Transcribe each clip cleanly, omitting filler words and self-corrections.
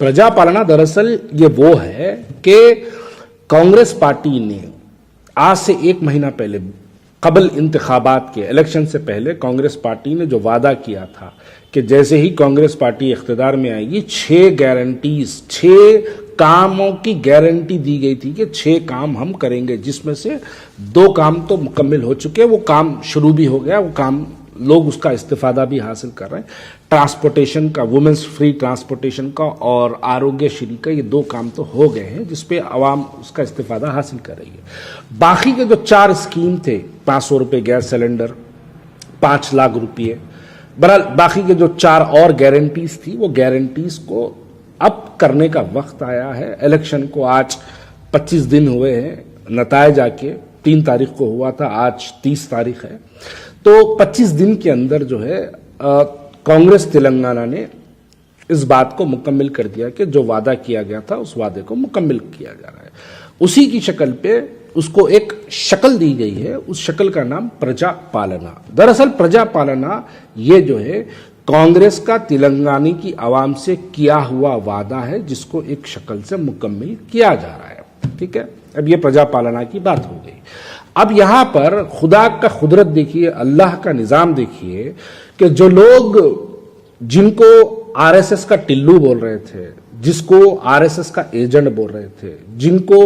प्रजापालना दरअसल ये वो है कि कांग्रेस पार्टी ने आज से 1 महीना पहले कबल इंतखाबात के इलेक्शन से पहले कांग्रेस पार्टी ने जो वादा किया था कि जैसे ही कांग्रेस पार्टी इख्तिदार में आएगी 6 गारंटीज 6 कामों की गारंटी दी गई थी कि 6 काम हम करेंगे, जिसमें से 2 काम तो मुकम्मल हो चुके हैं, वो काम शुरू भी हो गया, वो काम लोग उसका इस्तिफादा भी हासिल कर रहे हैं। ट्रांसपोर्टेशन का, वुमेन्स फ्री ट्रांसपोर्टेशन का और आरोग्यश्री का, ये 2 काम तो हो गए हैं जिसपे आवाम उसका इस्तिफादा हासिल कर रही है। बाकी के जो 4 स्कीम थे, 500 रुपये गैस सिलेंडर, 5 लाख रुपये, बहरहाल बाकी के जो 4 और गारंटीज थी, वो गारंटीज को अब करने का वक्त आया है। इलेक्शन को आज 25 दिन हुए हैं, नतायज आके 3 तारीख को हुआ था, आज 30 तारीख है। तो 25 दिन के अंदर जो है कांग्रेस तेलंगाना ने इस बात को मुकम्मल कर दिया कि जो वादा किया गया था उस वादे को मुकम्मल किया जा रहा है। उसी की शक्ल पे उसको एक शक्ल दी गई है, उस शक्ल का नाम प्रजापालना। दरअसल प्रजापालना ये जो है कांग्रेस का तेलंगाना की आवाम से किया हुआ वादा है, जिसको एक शक्ल से मुकम्मल किया जा रहा है। ठीक है, अब ये प्रजापालना की बात हो गई। अब यहां पर खुदा का कुदरत देखिए, अल्लाह का निजाम देखिए कि जो लोग जिनको आरएसएस का टिल्लू बोल रहे थे, जिसको आरएसएस का एजेंट बोल रहे थे, जिनको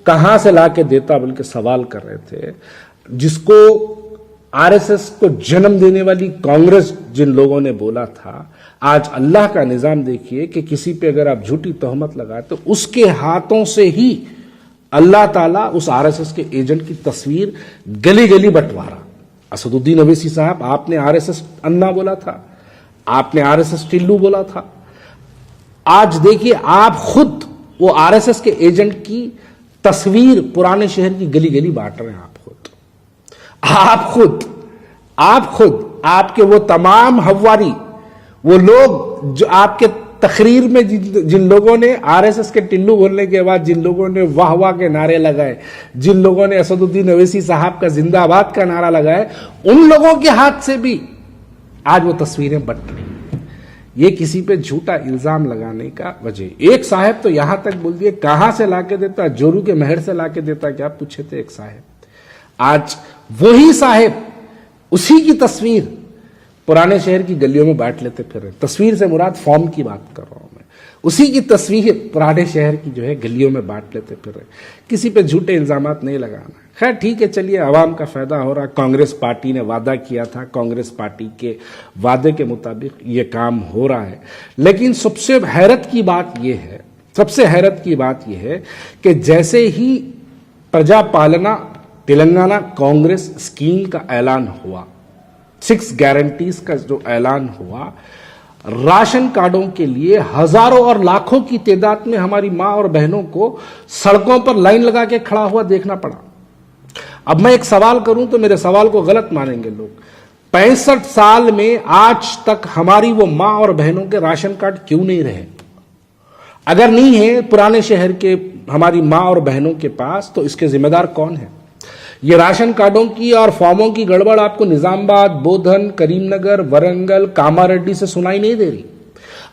कहां से लाके देता बल्कि सवाल कर रहे थे, जिसको आरएसएस को जन्म देने वाली कांग्रेस जिन लोगों ने बोला था, आज अल्लाह का निजाम देखिए कि किसी पे अगर आप झूठी तोहमत लगाए तो उसके हाथों से ही अल्लाह ताला उस आरएसएस के एजेंट की तस्वीर गली गली बंटवारा। असदुद्दीन अवैसी साहब, आपने आरएसएस अन्ना बोला था, आपने आरएसएस टिल्लू बोला था। आज देखिए आप खुद वो आरएसएस के एजेंट की तस्वीर पुराने शहर की गली गली बांट रहे हैं। आप खुद आपके वो तमाम हवारी, वो लोग जो आपके तकरीर में जिन लोगों ने आरएसएस के टिल्लू बोलने के बाद जिन लोगों ने वाह वाह के नारे लगाए, जिन लोगों ने असदुद्दीन अवैसी साहब का जिंदाबाद का नारा लगाए, उन लोगों के हाथ से भी आज वो तस्वीरें बट रही हैं। ये किसी पे झूठा इल्जाम लगाने का वजह। एक साहब तो यहां तक बोल दिए, कहां से लाके देता, जोरू के महर से लाके देता, क्या पूछे थे एक साहब। आज वही साहब उसी की तस्वीर पुराने शहर की गलियों में बांट लेते फिर रहे। तस्वीर से मुराद फॉर्म की बात कर रहा हूं मैं। उसी की तस्वीर पुराने शहर की जो है गलियों में बांट लेते फिर रहे। किसी पे झूठे इल्जामात नहीं लगाना। खैर ठीक है, चलिए, आवाम का फायदा हो रहा। कांग्रेस पार्टी ने वादा किया था, कांग्रेस पार्टी के वादे के मुताबिक ये काम हो रहा है। लेकिन सबसे हैरत की बात यह है कि जैसे ही प्रजापालना तेलंगाना कांग्रेस स्कीम का ऐलान हुआ, 6 गारंटीज का जो ऐलान हुआ, राशन कार्डों के लिए हजारों और लाखों की तादाद में हमारी मां और बहनों को सड़कों पर लाइन लगा के खड़ा हुआ देखना पड़ा। अब मैं एक सवाल करूं तो मेरे सवाल को गलत मानेंगे लोग। 65 साल में आज तक हमारी वो मां और बहनों के राशन कार्ड क्यों नहीं रहे? अगर नहीं है पुराने शहर के हमारी मां और बहनों के पास, तो इसके जिम्मेदार कौन है? ये राशन कार्डों की और फॉर्मों की गड़बड़ आपको निजामाबाद, बोधन, करीमनगर, वरंगल, कामारेड्डी से सुनाई नहीं दे रही।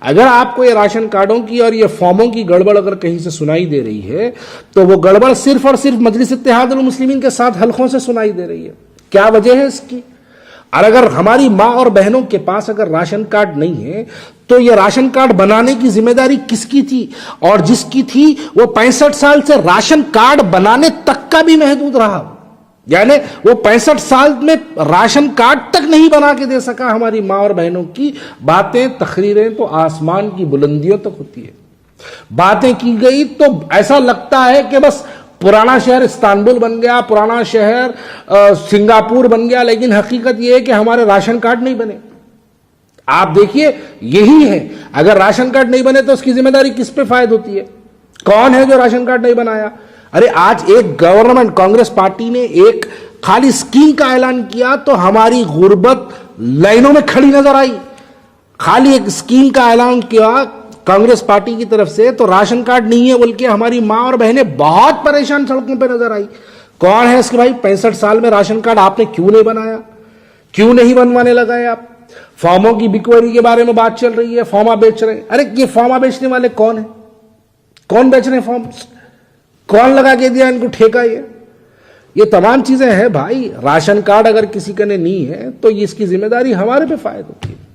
अगर आपको ये राशन कार्डों की और ये फॉर्मों की गड़बड़ अगर कहीं से सुनाई दे रही है, तो वो गड़बड़ सिर्फ और सिर्फ मजलिस इत्तेहादुल मुस्लिमीन के 7 हलकों से सुनाई दे रही है। क्या वजह है इसकी? और अगर हमारी मां और बहनों के पास अगर राशन कार्ड नहीं है, तो ये राशन कार्ड बनाने की जिम्मेदारी किसकी थी? और जिसकी थी वो 65 साल से राशन कार्ड बनाने तक का भी महदूद रहा। यानी वो 65 साल में राशन कार्ड तक नहीं बना के दे सका हमारी मां और बहनों की। बातें, तकरीरें तो आसमान की बुलंदियों तक होती है। बातें की गई तो ऐसा लगता है कि बस पुराना शहर इस्तांबुल बन गया, पुराना शहर सिंगापुर बन गया, लेकिन हकीकत यह है कि हमारे राशन कार्ड नहीं बने। आप देखिए, यही है। अगर राशन कार्ड नहीं बने तो उसकी जिम्मेदारी किस पे फायद होती है? कौन है जो राशन कार्ड नहीं बनाया? अरे आज एक गवर्नमेंट, कांग्रेस पार्टी ने एक खाली स्कीम का ऐलान किया तो हमारी गुर्बत लाइनों में खड़ी नजर आई। खाली एक स्कीम का ऐलान किया कांग्रेस पार्टी की तरफ से, तो राशन कार्ड नहीं है बल्कि हमारी मां और बहनें बहुत परेशान सड़कों पर नजर आई। कौन है इसके भाई? 65 साल में राशन कार्ड आपने क्यों नहीं बनाया? क्यों नहीं बनवाने लगाए आप? फॉर्मों की बिक्री के बारे में बात चल रही है, फॉर्मा बेच रहे हैं। अरे ये फॉर्मा बेचने वाले कौन है? कौन बेच रहे हैं फॉर्म्स? कौन लगा के दिया इनको ठेका? ये तमाम चीजें हैं भाई। राशन कार्ड अगर किसी का ने नहीं है तो इसकी जिम्मेदारी हमारे पे फायद होती है।